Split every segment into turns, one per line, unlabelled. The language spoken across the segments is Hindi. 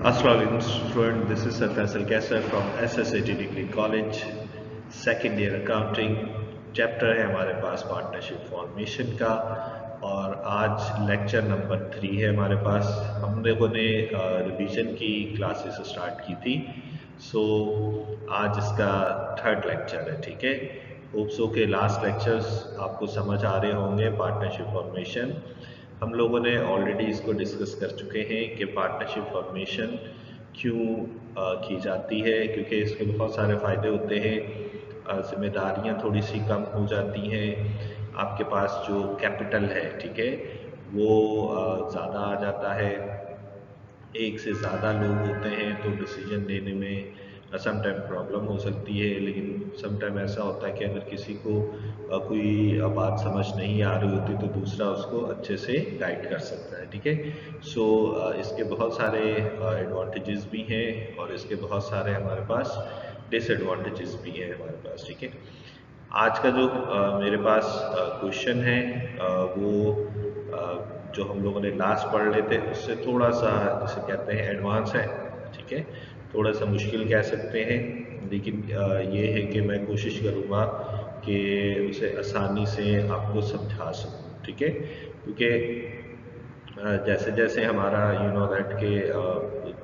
Assalamualaikum student, this is Sir Faisal Kaisar from SSAT Degree College, second year accounting chapter है हमारे पास पार्टनरशिप फॉर्मेशन का। और आज लेक्चर नंबर 3 है हमारे पास। हम लोगों ने रिवीजन की क्लासेस स्टार्ट की थी, सो आज इसका थर्ड लेक्चर है। ठीक है, होप्सो के लास्ट लेक्चर्स आपको समझ आ रहे होंगे। पार्टनरशिप फॉर्मेशन हम लोगों ने ऑलरेडी इसको डिस्कस कर चुके हैं कि पार्टनरशिप फॉर्मेशन क्यों की जाती है, क्योंकि इसके बहुत सारे फ़ायदे होते हैं। जिम्मेदारियां थोड़ी सी कम हो जाती हैं, आपके पास जो कैपिटल है, ठीक है, वो ज़्यादा आ जाता है। एक से ज़्यादा लोग होते हैं तो डिसीजन लेने में सम टाइम प्रॉब्लम हो सकती है, लेकिन सम टाइम ऐसा होता है कि अगर किसी को कोई बात समझ नहीं आ रही होती तो दूसरा उसको अच्छे से गाइड कर सकता है। ठीक है, सो इसके बहुत सारे एडवांटेजेस भी हैं और इसके बहुत सारे हमारे पास डिसएडवांटेजेस भी हैं हमारे पास। ठीक है, आज का जो मेरे पास क्वेश्चन है वो जो हम लोगों ने लास्ट पढ़ रहे थे उससे थोड़ा सा, जिसे कहते हैं, एडवांस है। ठीक है, थोड़ा सा मुश्किल कह सकते हैं, लेकिन ये है कि मैं कोशिश करूँगा कि उसे आसानी से आपको समझा सकूँ। ठीक है, क्योंकि जैसे जैसे हमारा दैट के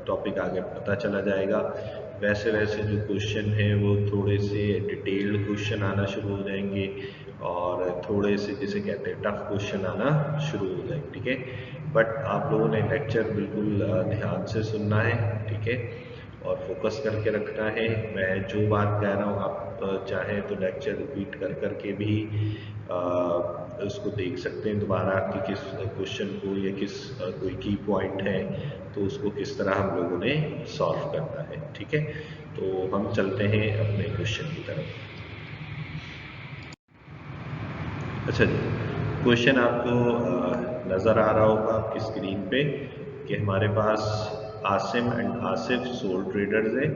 टॉपिक आगे पता चला जाएगा, वैसे वैसे जो क्वेश्चन हैं वो थोड़े से डिटेल्ड क्वेश्चन आना शुरू हो जाएंगे और थोड़े से, जिसे कहते हैं, टफ क्वेश्चन आना शुरू हो जाएंगे। ठीक है, बट आप लोगों ने लेक्चर बिल्कुल ध्यान से सुनना है। ठीक है, और फोकस करके रखना है। मैं जो बात कह रहा हूँ आप चाहें तो लेक्चर रिपीट कर करके भी उसको देख सकते हैं दोबारा कि किस क्वेश्चन को या किस कोई की पॉइंट है तो उसको किस तरह हम लोगों ने सॉल्व करना है। ठीक है, तो हम चलते हैं अपने क्वेश्चन की तरफ। अच्छा जी, क्वेश्चन आपको नज़र आ रहा होगा आपकी स्क्रीन पे कि हमारे पास Asim and Asif sole traders है,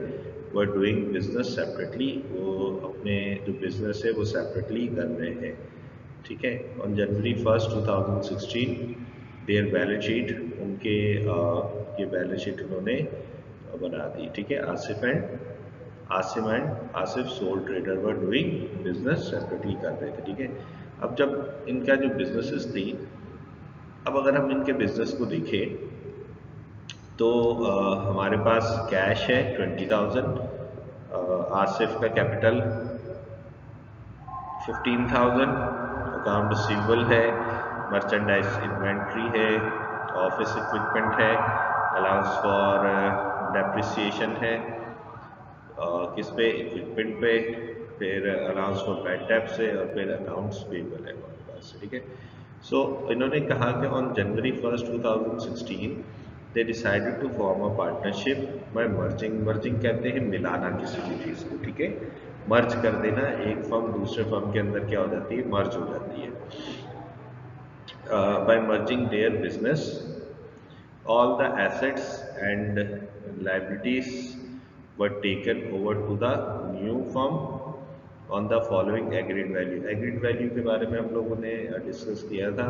वो आर डूइंग बिजनेस सेपरेटली। वो अपने जो बिजनेस है वो सेपरेटली कर रहे हैं। ठीक है, on January 1 2016 their balance sheet, उनके ये बैलेंस शीट उन्होंने बना दी। ठीक है, Asim and Asif soul trader were doing business separately कर रहे थे। ठीक है, अब जब इनका जो बिजनेसेस थी, अब अगर हम इनके बिजनेस को देखें तो हमारे पास कैश है 20,000, आसिफ का कैपिटल 15,000, अकाउंट रिसीवेबल है, मर्चेंडाइज इन्वेंट्री है, ऑफिस इक्विपमेंट है, अलाउंस फॉर डेप्रिसिएशन है, किस पे, इक्विपमेंट पे, फिर अलाउंस फॉर बैड डेब्ट्स है और फिर अकाउंट्स पेबल है हमारे पास। ठीक है, सो इन्होंने कहा कि on January 1 2016 they decided to form a partnership by merging. Merging कहते हैं मिलाना किसी भी चीज़ को। ठीक है, मर्ज कर देना, एक फर्म दूसरे फर्म के अंदर क्या हो जाती है, मर्ज हो जाती है। By merging their business, all the assets and liabilities were taken over to the new firm on the following agreed value। agreed value के बारे में हम लोगों ने डिस्कस किया था।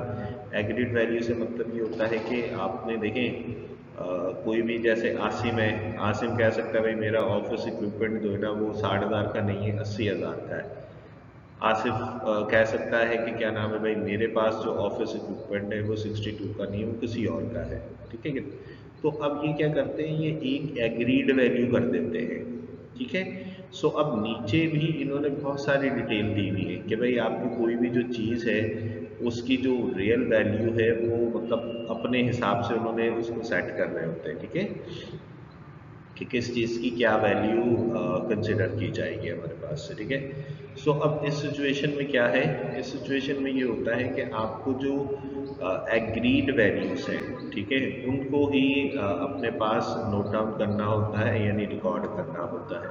agreed value से मतलब ये होता है कि आपने देखें कोई भी, जैसे आसिम है, आसिम कह सकता है भाई मेरा ऑफिस इक्विपमेंट जो है ना वो 60,000 का नहीं है, 80,000 का है। आसिफ कह सकता है कि क्या नाम है भाई, मेरे पास जो ऑफिस इक्विपमेंट है वो 62 का नहीं है, वो किसी और का है। ठीक है कि, तो अब ये क्या करते हैं, ये एक एग्रीड वैल्यू कर देते हैं। ठीक है, सो अब नीचे भी इन्होंने बहुत सारी डिटेल दी हुई है कि भाई आपकी कोई भी जो चीज़ है उसकी जो रियल वैल्यू है वो मतलब अपने हिसाब से उन्होंने उसको सेट कर रहे होते हैं। ठीक है, कि किस चीज़ की क्या वैल्यू कंसिडर की जाएगी हमारे पास से। ठीक है, सो अब इस सिचुएशन में क्या है, इस सिचुएशन में ये होता है कि आपको जो एग्रीड वैल्यूज हैं, ठीक है, उनको ही अपने पास नोट डाउन करना होता है, यानी रिकॉर्ड करना होता है।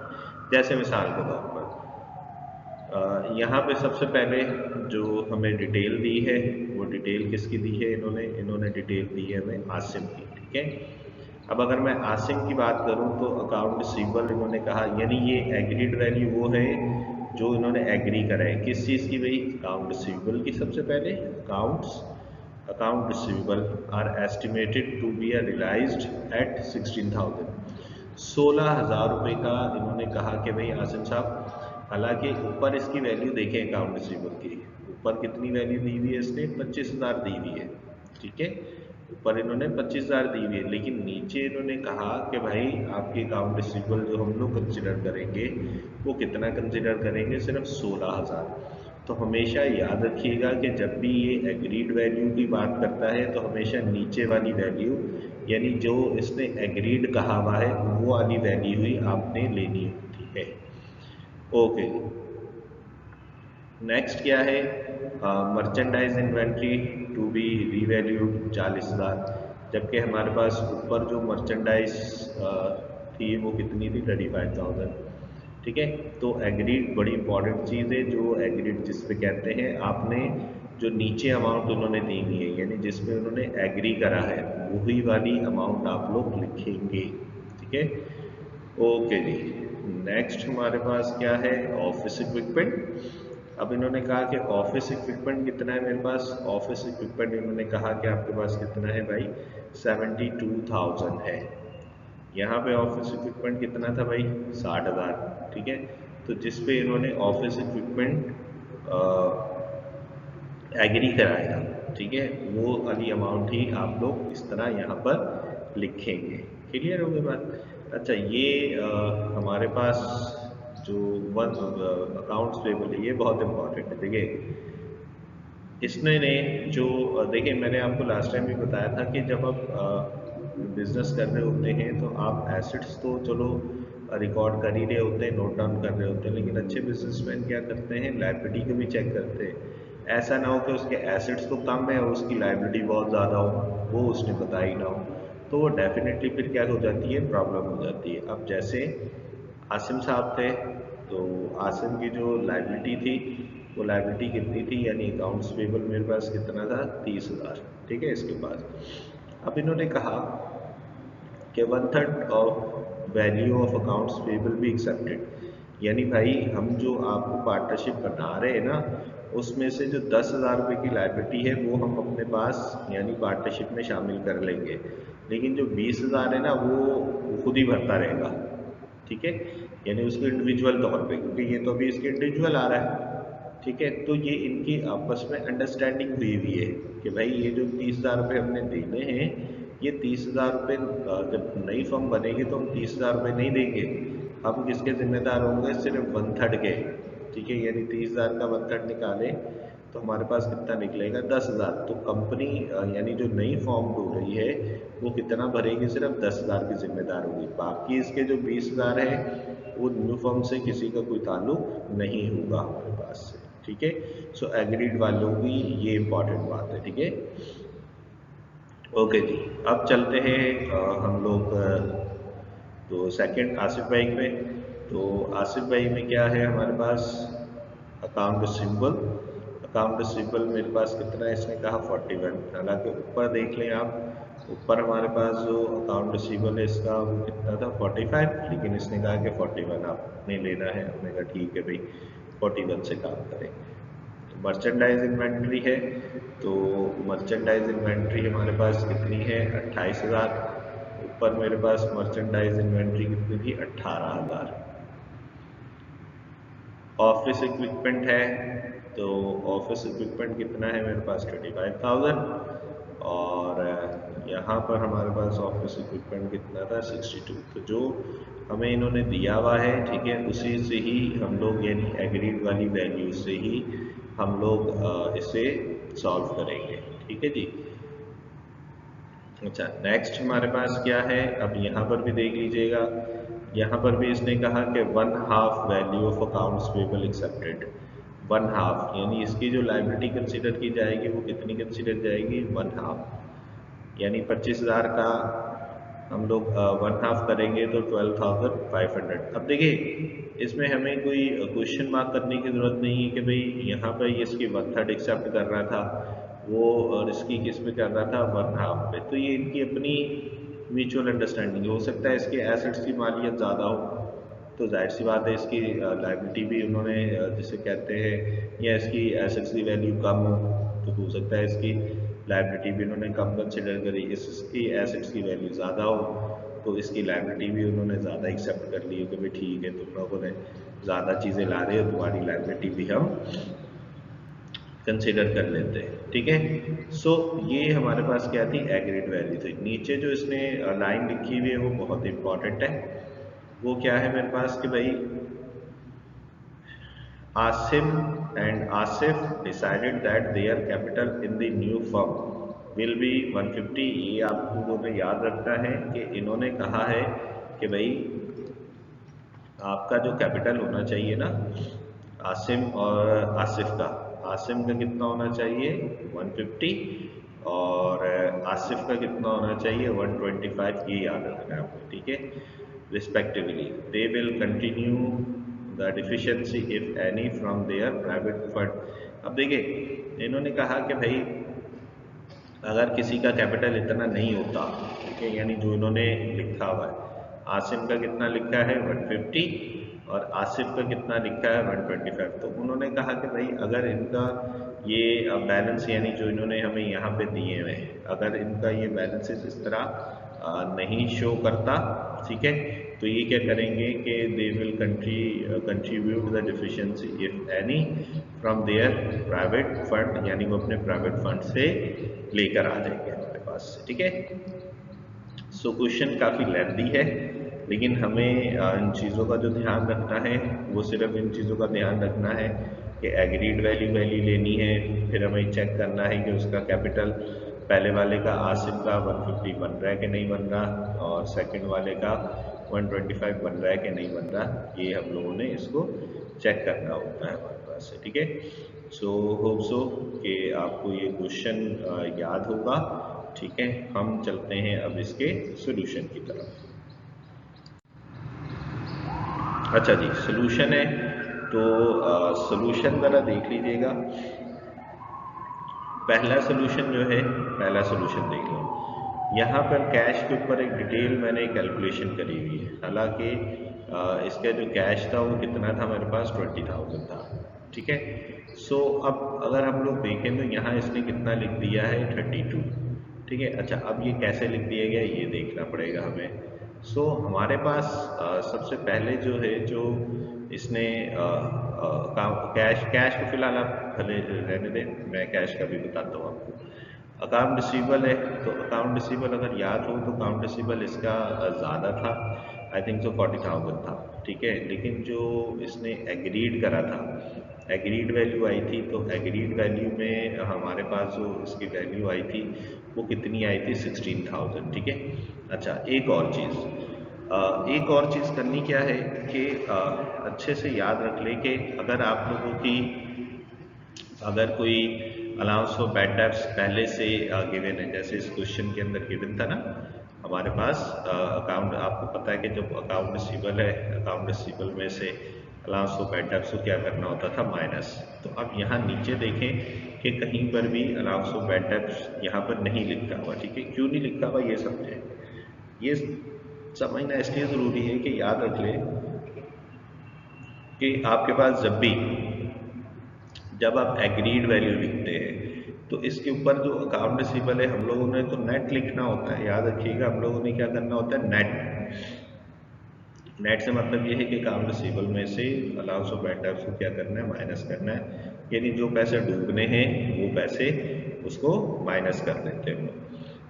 जैसे मिसाल के तौर पर यहाँ पे सबसे पहले जो हमें डिटेल दी है, वो डिटेल किसकी दी है, इन्होंने डिटेल दी है हमें आसिम की। ठीक है, अब अगर मैं आसिम की बात करूं तो अकाउंट रिसीवेबल इन्होंने कहा, यानी ये एग्रीड वैल्यू वो है जो इन्होंने एग्री करा है, किस चीज़ की भाई, अकाउंट रिसीवेबल की। सबसे पहले accounts account receivable are estimated to be realised at 16,000। 16,000 रुपये का इन्होंने कहा कि भाई आसिम साहब, हालांकि ऊपर इसकी वैल्यू देखें अकाउंट रिसीवेबल की, ऊपर कितनी वैल्यू दी हुई है इसने, 25,000 दी हुई है, ठीक है, ऊपर इन्होंने 25,000 दी हुई है, लेकिन नीचे इन्होंने कहा कि भाई आपकी अकाउंट रिसीवेबल जो हम लोग कंसिडर करेंगे वो कितना कंसिडर करेंगे, सिर्फ 16,000। तो हमेशा याद रखिएगा कि जब भी ये एग्रीड वैल्यू की बात करता है तो हमेशा नीचे वाली वैल्यू, यानी जो इसने एग्रीड कहा हुआ है वो वाली वैल्यू ही आपने लेनी होती है। ओके, नेक्स्ट क्या है, merchandise inventory to be revalued 40,000, जबकि हमारे पास ऊपर जो मर्चेंडाइज थी वो कितनी थी, 35,000, ठीक है। तो एग्रीड बड़ी इंपॉर्टेंट चीज़ है, जो एग्रीड जिस पे कहते हैं, आपने जो नीचे अमाउंट उन्होंने दी हुई है यानी जिसमें उन्होंने एग्री करा है वही वाली अमाउंट आप लोग लिखेंगे, ठीक है। ओके जी, नेक्स्ट हमारे पास क्या है, ऑफिस इक्विपमेंट। अब इन्होंने कहा कि ऑफिस इक्विपमेंट कितना है मेरे पास, ऑफिस इक्विपमेंट इन्होंने कहा कि आपके पास कितना है भाई, 72,000 है। यहाँ पे ऑफिस इक्विपमेंट कितना था भाई, 60,000, ठीक है। तो जिस पे इन्होंने ऑफिस इक्विपमेंट एग्री कराया, ठीक है, वो वाली अमाउंट ही आप लोग इस तरह यहाँ पर लिखेंगे। क्लियर हो गई बात। अच्छा, ये हमारे पास जो वन अकाउंट्स पेबल है ये बहुत इंपॉर्टेंट है। देखिए इसने ने जो देखिए मैंने आपको लास्ट टाइम भी बताया था कि जब आप बिजनेस कर रहे होते हैं तो आप एसेट्स तो चलो रिकॉर्ड कर ही रहे होते हैं, नोट डाउन कर रहे होते हैं, लेकिन अच्छे बिजनेसमैन क्या करते हैं, लायबिलिटी को भी चेक करते हैं। ऐसा ना हो कि उसके एसेट्स तो कम है और उसकी लायबिलिटी बहुत ज़्यादा हो, वो उसने बताया ही ना हो, तो वो डेफिनेटली फिर क्या हो जाती है, प्रॉब्लम हो जाती है। अब जैसे आसिम साहब थे, तो आसिम की जो लायबिलिटी थी वो लायबिलिटी कितनी थी, यानी अकाउंट्स पेबल मेरे पास कितना था, 30,000, ठीक है, इसके पास। अब इन्होंने कहा कि 1/3 of value of accounts payable भी एक्सेप्टेड, यानी भाई हम जो आपको पार्टनरशिप बना रहे हैं ना, उसमें से जो 10,000 रुपये की लायबिलिटी है वो हम अपने पास यानी पार्टनरशिप में शामिल कर लेंगे, लेकिन जो 20,000 है ना वो खुद ही भरता रहेगा, ठीक है, यानी उसको इंडिविजुअल तौर पे, क्योंकि ये तो अभी इसके इंडिविजुअल आ रहा है, ठीक है। तो ये इनकी आपस में अंडरस्टैंडिंग हुई हुई है कि भाई ये जो 30,000 रुपये हमने देने हैं, ये 30,000 रुपये जब नई फर्म बनेगी तो हम 30,000 रुपये नहीं देंगे, हम किसके जिम्मेदार होंगे, सिर्फ 1/3 के, ठीक है, यानी 30,000 का 1/3 निकालें तो हमारे पास कितना निकलेगा, 10,000। तो कंपनी यानी जो नई फॉर्म हो रही है वो कितना भरेगी, सिर्फ 10,000 की जिम्मेदार होगी, बाकी इसके जो 20,000 है वो न्यू फॉर्म से किसी का कोई ताल्लुक नहीं होगा हमारे पास से, ठीक है। सो एग्रीड वालों की ये इंपॉर्टेंट बात है, ठीक है। ओके जी, अब चलते हैं हम लोग तो सेकंड आसिफ भाई में। तो आसिफ भाई में क्या है हमारे पास, अकाउंट रिसीवेबल। अकाउंट रिसीवेबल मेरे पास कितना है, इसने कहा 41, हालांकि ऊपर देख लें आप, ऊपर हमारे पास जो अकाउंट रिसीवेबल है इसका वो कितना था, 45, लेकिन इसने कहा कि 41 आपने लेना है, हमने कहा ठीक है भाई 41 से काम करें। तो मर्चेंडाइज इन्वेंट्री है, तो मर्चेंडाइज इन्वेंट्री हमारे पास कितनी है, 28,000। ऊपर मेरे पास मर्चेंडाइज इन्वेंट्री कितनी थी, 18,000। ऑफिस इक्विपमेंट है, तो ऑफिस इक्विपमेंट कितना है मेरे पास, 25,000। और यहाँ पर हमारे पास ऑफिस इक्विपमेंट कितना था, 62। तो जो हमें इन्होंने दिया हुआ है, ठीक है, उसी से ही हम लोग यानी एग्रीड वाली वैल्यू से ही हम लोग इसे सॉल्व करेंगे, ठीक है जी। अच्छा, नेक्स्ट हमारे पास क्या है, अब यहाँ पर भी देख लीजिएगा, यहाँ पर भी इसने कहा कि 1/2 value of accounts payable accepted. 1/2 यानी इसकी जो लाइबिलिटी कंसिडर की जाएगी वो कितनी कंसिडर जाएगी, 1/2, यानी 25,000 का हम लोग 1/2 करेंगे तो 12,500। अब देखिए इसमें हमें कोई क्वेश्चन मार्क करने की ज़रूरत नहीं है कि भाई यहाँ पर ये इसकी 1/3 एक्सेप्ट कर रहा था, वो और इसकी किस पे कर रहा था, 1/2 पे। तो ये इनकी अपनी म्यूचुअल अंडरस्टैंडिंग, हो सकता है इसके एसेट्स की मालियत ज़्यादा हो तो जाहिर सी बात है इसकी लाइबिलिटी भी उन्होंने जिसे कहते हैं, या इसकी एसेट्स की वैल्यू कम हो तो सकता है इसकी लायबिलिटी भी उन्होंने कम कंसिडर करी, इसकी एसेट्स की वैल्यू ज़्यादा हो तो इसकी लायबिलिटी भी उन्होंने ज़्यादा एक्सेप्ट कर ली कि भाई ठीक है तुम लोगों ने ज़्यादा चीज़ें ला रहे हो, तुम्हारी लायबिलिटी भी हम कंसिडर कर लेते हैं, ठीक है। सो ये हमारे पास क्या थी, एग्रीड वैल्यू थी। नीचे जो इसने लाइन लिखी हुई है वो बहुत इंपॉर्टेंट है। वो क्या है मेरे पास कि भाई Asim and Asif decided that their capital in the new firm will be 150। ये आप लोगों ने याद रखना है कि इन्होंने कहा है कि भाई आपका जो कैपिटल होना चाहिए ना, आसिम और आसिफ का, आसिम का कितना होना चाहिए 150 और आसिफ का कितना होना चाहिए 125। ये याद रखना है आपको, ठीक है। Respectively they will continue the deficiency if any from there private fund. अब देखिए इन्होंने कहा कि भाई अगर किसी का कैपिटल इतना नहीं होता, ठीक है, यानी जो इन्होंने लिखा हुआ है, आसिम का कितना लिखा है 150 और आसिफ का कितना लिखा है 125, तो उन्होंने कहा कि भाई अगर इनका ये बैलेंस यानी जो इन्होंने हमें यहाँ पे दिए हुए हैं, अगर इनका ये बैलेंसेस इस तरह नहीं शो करता, ठीक है, तो ये क्या करेंगे कि they will contribute the deficiency if any from there private fund, यानी वो अपने प्राइवेट फंड से लेकर आ जाएंगे हमारे पास, ठीक है। सो क्वेश्चन काफ़ी लेंथी है, लेकिन हमें इन चीज़ों का जो ध्यान रखना है वो सिर्फ इन चीज़ों का ध्यान रखना है कि एग्रीड वैल्यू लेनी है, फिर हमें चेक करना है कि उसका कैपिटल पहले वाले का आसिफ का 150 बन रहा है कि नहीं बन रहा, और सेकंड वाले का 125 बन रहा है कि नहीं बन रहा। ये हम लोगों ने इसको चेक करना होता है हमारे पास से, ठीक है। सो होप सो कि आपको ये क्वेश्चन याद होगा, ठीक है। हम चलते हैं अब इसके सॉल्यूशन की तरफ। अच्छा जी, सॉल्यूशन है तो सॉल्यूशन ज़रा देख लीजिएगा। पहला सॉल्यूशन जो है, पहला सॉल्यूशन देख लो। यहाँ पर कैश के ऊपर एक डिटेल मैंने कैलकुलेशन करी हुई है। हालांकि इसका जो कैश था वो कितना था मेरे पास 20,000 था, ठीक है। सो अब अगर हम लोग देखें तो यहाँ इसने कितना लिख दिया है 32, ठीक है। अच्छा, अब ये कैसे लिख दिया गया ये देखना पड़ेगा हमें। सो हमारे पास सबसे पहले जो है, जो इसने कैश को फिलहाल आप भले रहने दें, मैं कैश का भी बताता हूँ आपको। अकाउंट रिसीवेबल है, तो अकाउंट रिसीवेबल अगर याद हो तो अकाउंट रिसीवेबल इसका ज़्यादा था, आई थिंक सो 40,000 था, ठीक है। लेकिन जो इसने एग्रीड करा था, एग्रीड वैल्यू आई थी, तो एग्रीड वैल्यू में हमारे पास जो इसकी वैल्यू आई थी वो कितनी आई थी 16,000, ठीक है। अच्छा, एक और चीज़ करनी क्या है कि अच्छे से याद रख ले कि अगर आप लोगों की अगर कोई अलाउंस फॉर बैड डेब्ट्स पहले से गिवन है, जैसे इस क्वेश्चन के अंदर गिवन था ना हमारे पास अकाउंट, आपको पता है कि जब अकाउंट रिसीवेबल है, अकाउंट रिसीवेबल में से अलाउंस फॉर बैड डेब्ट्स को क्या करना होता था माइनस। तो अब यहाँ नीचे देखें कि कहीं पर भी अलाउंस फॉर बैड डेब्ट्स यहाँ पर नहीं लिखा हुआ, ठीक है। क्यों नहीं लिखा हुआ ये समझें। ये समझना इसलिए ज़रूरी है कि याद रख लें कि आपके पास जब आप एग्रीड वैल्यू लिखते हैं तो इसके ऊपर जो अकाउंट रिसीवेबल है हम लोगों ने तो नेट लिखना होता है। याद रखिएगा, हम लोगों ने क्या करना होता है नेट। नेट से मतलब ये है कि अकाउंट रिसीवेबल में से अलाउंस ऑफ बैड डेब्ट्स को क्या करना है माइनस करना है, यानी जो पैसे डूबने हैं वो पैसे उसको माइनस कर देते हैं।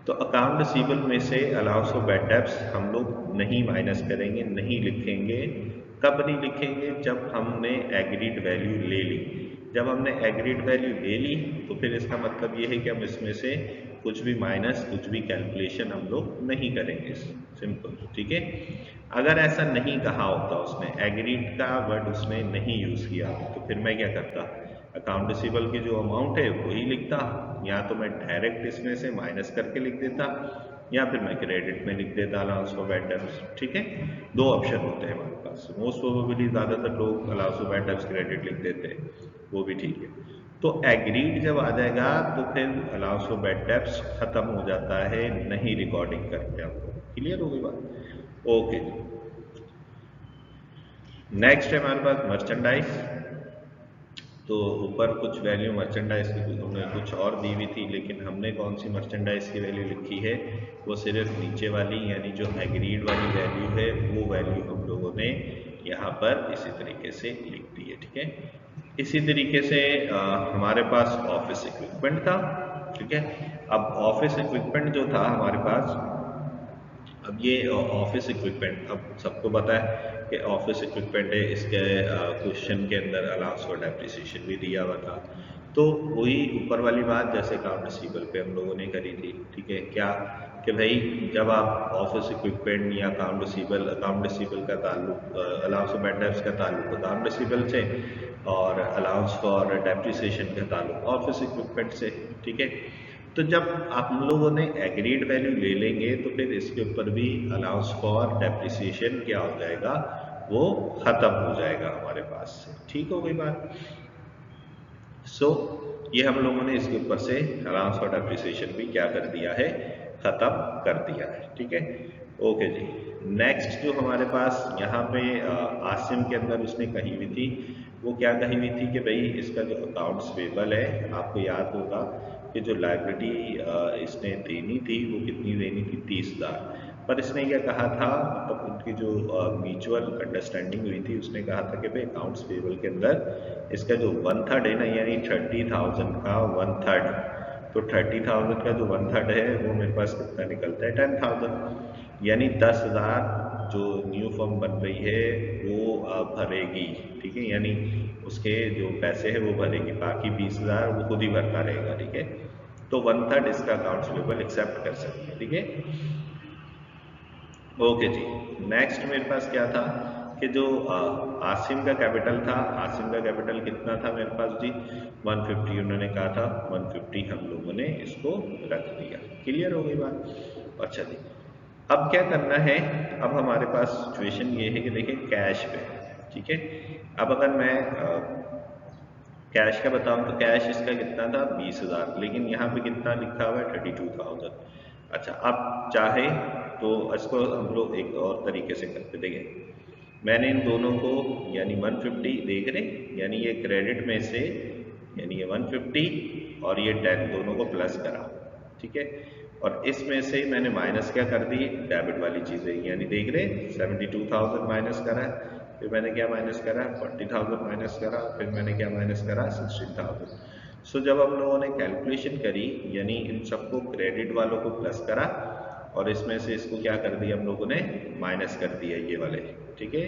तो अकाउंट रिसीवेबल में से अलाउंस ऑफ बैड डेब्ट्स हम लोग नहीं माइनस करेंगे, नहीं लिखेंगे। कब नहीं लिखेंगे, जब हमने एग्रीड वैल्यू ले ली। जब हमने एग्रीड वैल्यू ले ली तो फिर इसका मतलब ये है कि हम इसमें से कुछ भी माइनस, कुछ भी कैलकुलेशन हम लोग नहीं करेंगे, सिंपल, ठीक है। अगर ऐसा नहीं कहा होता, उसने एग्रीड का वर्ड उसने नहीं यूज़ किया, तो फिर मैं क्या करता, अकाउंट रिसीवेबल की जो अमाउंट है वही लिखता, या तो मैं डायरेक्ट इसमें से माइनस करके लिख देता, या फिर मैं क्रेडिट में लिख देता अलाउंस फॉर बैड डेब्ट्स, ठीक है। दो ऑप्शन होते हैं हमारे पास। मोस्ट प्रोबेबली ज़्यादातर लोग allowance for bad debts credit लिख देते हैं, वो भी ठीक है। तो एग्रीड जब आ जाएगा तो फिर अलाउंस फॉर बैड डेब्ट्स खत्म हो जाता है, नहीं रिकॉर्डिंग करते हम लोग। क्लियर हो गई बात? ओके जी। नेक्स्ट है हमारे पास मर्चेंडाइज। तो ऊपर कुछ वैल्यू मर्चेंडाइज की उन्होंने कुछ और दी हुई थी, लेकिन हमने कौन सी मर्चेंडाइज की वैल्यू लिखी है, वो सिर्फ नीचे वाली यानी जो एग्रीड वाली वैल्यू है वो वैल्यू हम लोगों ने यहाँ पर इसी तरीके से लिख दी है। ठीक है, इसी तरीके से हमारे पास ऑफिस इक्विपमेंट था। ठीक है, अब ऑफिस इक्विपमेंट जो था हमारे पास, अब ये ऑफिस इक्विपमेंट अब सबको पता है कि ऑफिस इक्विपमेंट है, इसके क्वेश्चन के अंदर अलाउंस फॉर डेप्रिसिएशन भी दिया हुआ था। तो वही ऊपर वाली बात जैसे अकाउंट रिसीवेबल पे हम लोगों ने करी थी। ठीक है, क्या कि भाई जब आप ऑफिस इक्विपमेंट या अकाउंट रिसीवेबल का ताल्लुक अलाउंस फॉर बैड डेब्ट्स का ताल्लुक अकाउंट रिसीवेबल से और अलाउंस फॉर डेप्रिसिएशन का ताल्लुक ऑफिस इक्विपमेंट से। ठीक है, तो जब आप लोगों ने एग्रीड वैल्यू ले लेंगे तो फिर इसके ऊपर भी अलाउंस फॉर डेप्रिसिएशन क्या हो जाएगा, वो खत्म हो जाएगा हमारे पास से। ठीक हो गई बात। सो ये हम लोगों ने इसके ऊपर से अलाउंस फॉर डेप्रिसिएशन भी क्या कर दिया है, खत्म कर दिया है। ठीक है, ओके जी। नेक्स्ट जो हमारे पास यहाँ पे आसिम के अंदर उसने कही हुई थी, वो क्या कही हुई थी कि भाई इसका जो अकाउंट्स पेबल है, आपको याद होगा कि जो लायबिलिटी इसने देनी थी वो कितनी देनी थी, 30,000। पर इसने क्या कहा था, मतलब उनकी जो म्यूचुअल अंडरस्टैंडिंग हुई थी, उसने कहा था कि भाई अकाउंट्स पेबल के अंदर इसका जो 1/3 है ना, यानी 30,000 का 1/3, तो 30,000 का जो 1/3 है वो मेरे पास कितना निकलता है, 10,000, यानी 10,000 जो न्यू फर्म बन रही है वो भरेगी। ठीक है, यानी उसके जो पैसे है वो भरेगी, बाकी 20,000 वो खुद ही भरता रहेगा। ठीक है, तो 1/3 इसका अकाउंट्स पेबल एक्सेप्ट कर सकते हैं। ठीक है, ओके जी। नेक्स्ट मेरे पास क्या था कि जो आसिम का कैपिटल था, आसिम का कैपिटल कितना था मेरे पास जी, 150 उन्होंने कहा था, 150 हम लोगों ने इसको रख दिया। क्लियर हो गई बात। अच्छा जी, अब क्या करना है, अब हमारे पास सिचुएशन ये है कि देखिए कैश पे। ठीक है, अब अगर मैं कैश का बताऊं तो कैश इसका कितना था, 20,000, लेकिन यहाँ पे कितना लिखा हुआ है, 32,000। अच्छा, अब चाहे तो इसको हम लोग एक और तरीके से करते, देखें मैंने इन दोनों को यानी 150 देख रहे, यानी ये क्रेडिट में से, यानी ये 150 और ये 10 दोनों को प्लस करा। ठीक है, और इसमें से मैंने माइनस क्या कर दी, डेबिट वाली चीज़ें, यानी देख रहे 72,000 माइनस करा, फिर मैंने क्या माइनस करा, 40,000 माइनस करा, फिर मैंने क्या माइनस करा, 16,000। सो जब हम लोगों ने कैलकुलेशन करी, यानी इन सबको क्रेडिट वालों को प्लस करा और इसमें से इसको क्या कर दिया हम लोगों ने, माइनस कर दिया ये वाले। ठीक है,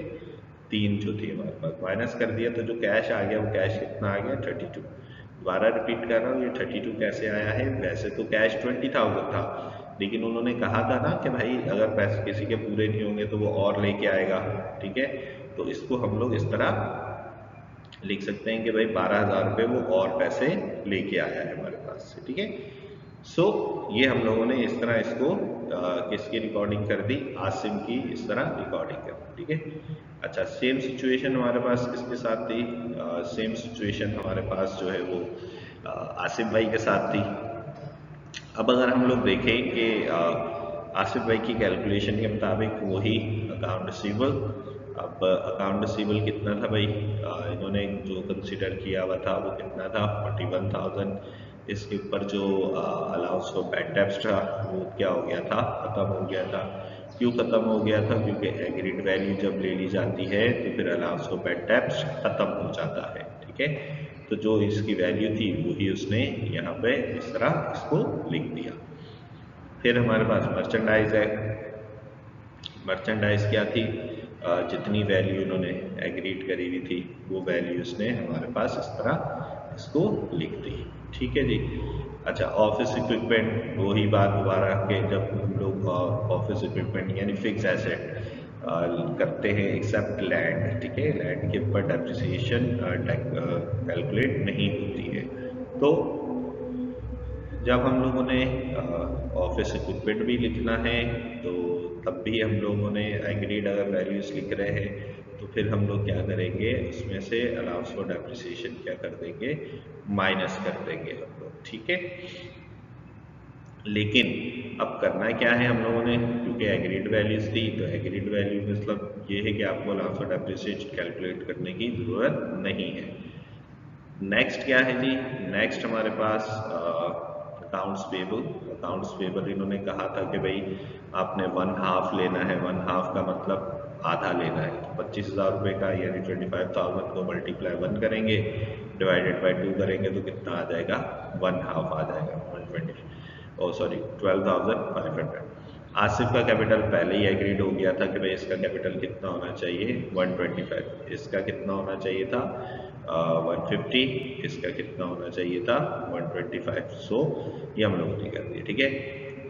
तीन जो थी हमारे पास माइनस कर दिया, तो जो कैश आ गया वो कैश कितना आ गया, 32। दोबारा रिपीट कर रहा हूँ, ये 32 कैसे आया है, वैसे तो कैश 20,000 था, लेकिन उन्होंने कहा था ना कि भाई अगर पैसे किसी के पूरे नहीं होंगे तो वो और लेके आएगा। ठीक है, तो इसको हम लोग इस तरह लिख सकते हैं कि भाई 12,000 रुपये वो और पैसे लेके आया है हमारे पास से। ठीक है, सो ये हम लोगों ने इस तरह इसको किसकी रिकॉर्डिंग कर दी, आसिम की इस तरह रिकॉर्डिंग कर दी। ठीक है, अच्छा सेम सिचुएशन हमारे पास किसके साथ थी, सेम सिचुएशन हमारे पास जो है वो आसिफ भाई के साथ थी। अब अगर हम लोग देखें कि आसिफ भाई की कैलकुलेशन के मुताबिक वही अकाउंट रिसीवेबल, अब अकाउंट रिसीवेबल कितना था भाई, इन्होंने जो कंसिडर किया हुआ था वो कितना था, 41,000। इसके ऊपर जो अलाउंस फॉर बैड डेब्ट्स था वो क्या हो गया था, खत्म हो गया था। क्यों खत्म हो गया था, क्योंकि एग्रीड वैल्यू जब ले ली जाती है तो फिर अलाउंस फॉर बैड डेब्ट्स खत्म हो जाता है। ठीक है, तो जो इसकी वैल्यू थी वही उसने यहाँ पे इस तरह इसको लिख दिया। फिर हमारे पास मर्चेंडाइज है, मर्चेंडाइज क्या थी, जितनी वैल्यू उन्होंने एग्रीड करी हुई थी वो वैल्यू उसने हमारे पास इस तरह इसको लिख दी। ठीक है जी। अच्छा, ऑफिस इक्विपमेंट वही बात दोबारा के, जब हम लोग ऑफिस इक्विपमेंट यानी फिक्स एसेट करते हैं एक्सेप्ट लैंड। ठीक है, लैंड के ऊपर डेप्रिसिएशन कैलकुलेट नहीं होती है। तो जब हम लोगों ने ऑफिस इक्विपमेंट भी लिखना है तो तब भी हम लोगों ने एग्रीड अगर वैल्यूज लिख रहे हैं तो फिर हम लोग क्या करेंगे, उसमें से अलाउंस फॉर डेप्रिसिएशन क्या कर देंगे, माइनस कर देंगे हम लोग। ठीक है, लेकिन अब करना क्या है हम लोगों ने, क्योंकि एग्रीड वैल्यूज थी तो एग्रीड वैल्यू मतलब ये है कि आपको अलाउंस फॉर डेप्रिसिएशन कैलकुलेट करने की ज़रूरत नहीं है। नेक्स्ट क्या है जी, नेक्स्ट हमारे पास अकाउंट्स पेबल। अकाउंट्स पेबल इन्होंने कहा था कि भाई आपने 1/2 लेना है। 1/2 का मतलब आधा लेना है। तो 25,000 रुपये का यानी 25,000 को मल्टीप्लाई 1 करेंगे, डिवाइडेड बाई 2 करेंगे तो कितना आ जाएगा, 1/2 आ जाएगा। 12,500। आसिफ का कैपिटल पहले ही एग्रीड हो गया था कि भाई इसका कैपिटल कितना होना चाहिए, 125। इसका कितना होना चाहिए था, 150। इसका कितना होना चाहिए था, 125। सो ये हम लोगों ने कर दिया। ठीक है,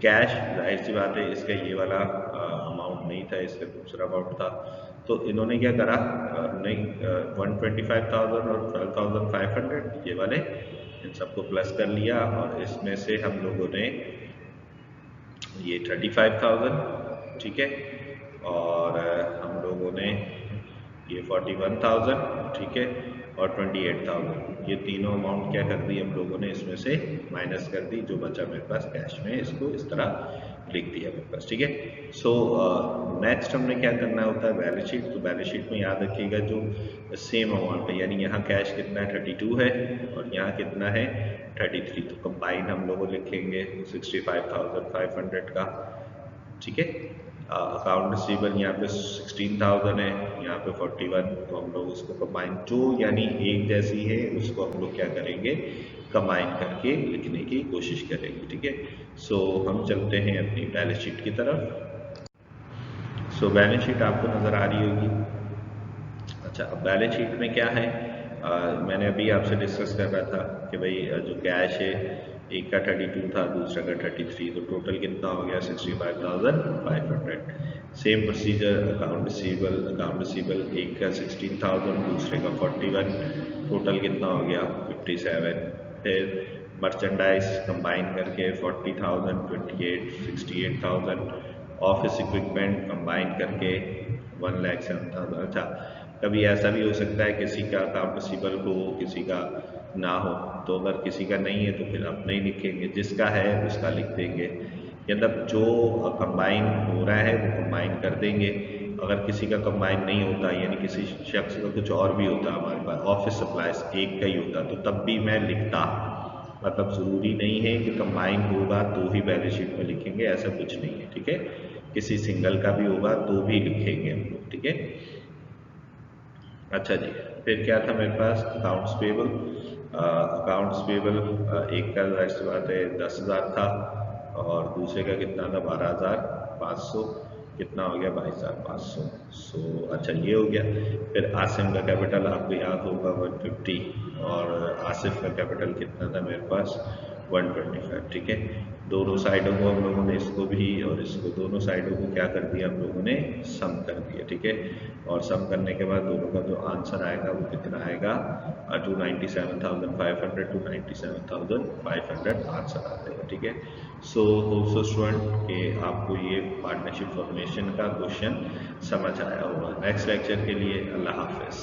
कैश जाहिर सी बात है इसका ये वाला अमाउंट नहीं था, इसका दूसरा अमाउंट था। तो इन्होंने क्या करा, नहीं 125,000 और 12,500 ये वाले इन सबको प्लस कर लिया, और इसमें से हम लोगों ने ये 35,000, ठीक है, और हम लोगों ने ये 41,000, ठीक है, और 28,000, ये तीनों अमाउंट क्या कर दी हम लोगों ने, इसमें से माइनस कर दी। जो बचा मेरे पास कैश में, इसको इस तरह लिख दिया मेरे पास। ठीक है, सो नेक्स्ट हमने क्या करना होता है, बैलेंस शीट। तो बैलेंस शीट में याद रखिएगा जो सेम अमाउंट है, यानी यहाँ कैश कितना है 32 है और यहाँ कितना है 33। तो कंबाइन हम लोग लिखेंगे 65,500 का। ठीक है, अकाउंट रिसीवेबल यहाँ पे 16,000 है, यहाँ पे 41। तो हम लोग इसको कंबाइन, जो यानी एक जैसी है उसको हम लोग क्या करेंगे, कंबाइन करके लिखने की कोशिश करेंगे। ठीक है, सो हम चलते हैं अपनी बैलेंस शीट की तरफ। सो बैलेंस शीट आपको नज़र आ रही होगी। अच्छा, अब बैलेंस शीट में क्या है, मैंने अभी आपसे डिस्कस कर रहा था कि भाई जो कैश है एक का 32 था, दूसरा का 33, तो टोटल कितना हो गया 65,500। सेम प्रोसीजर अकाउंट रिसीवेबल एक का 16,000, दूसरे का 41, टोटल कितना हो गया 57। फिर मर्चेंडाइज कंबाइन करके 40,000, 28, 68,000। ऑफिस इक्विपमेंट कंबाइन करके 1,07,000। अच्छा, कभी ऐसा भी हो सकता है किसी का अकाउंट रिसीवेबल हो, किसी का ना हो। तो अगर किसी का नहीं है तो फिर आप नहीं लिखेंगे, जिसका है उसका लिख देंगे। मतलब जो कंबाइन हो रहा है वो कंबाइन कर देंगे। अगर किसी का कंबाइन नहीं होता, यानी किसी शख्स का कुछ और भी होता, हमारे पास ऑफिस सप्लाईज एक का ही होता, तो तब भी मैं लिखता। मतलब ज़रूरी नहीं है कि कंबाइन होगा तो ही बैलेंस शीट में लिखेंगे, ऐसा कुछ नहीं है। ठीक है, किसी सिंगल का भी होगा तो भी लिखेंगे हम लोग। ठीक है, अच्छा जी, फिर क्या था मेरे पास, अकाउंट्स पेबल। अकाउंट्स पेबल एक का जाहिर सी बात है 10,000 था, और दूसरे का कितना था 12,500, कितना हो गया 22,500। सो अच्छा, ये हो गया। फिर आसिम का कैपिटल आपको याद होगा 150, और आसिफ का कैपिटल कितना था मेरे पास 125। ठीक है, दोनों साइडों को हम लोगों ने, इसको भी और इसको, दोनों साइडों को क्या कर दिया हम लोगों ने, सम कर दिया। ठीक है, और सम करने के बाद दोनों का जो आंसर आएगा वो कितना आएगा, 297,500 टू 97,500 आंसर आ जाएगा। ठीक है, सो होप सो स्टूडेंट कि आपको ये पार्टनरशिप फॉर्मेशन का क्वेश्चन समझ आया होगा। नेक्स्ट लेक्चर के लिए अल्लाह हाफिज़।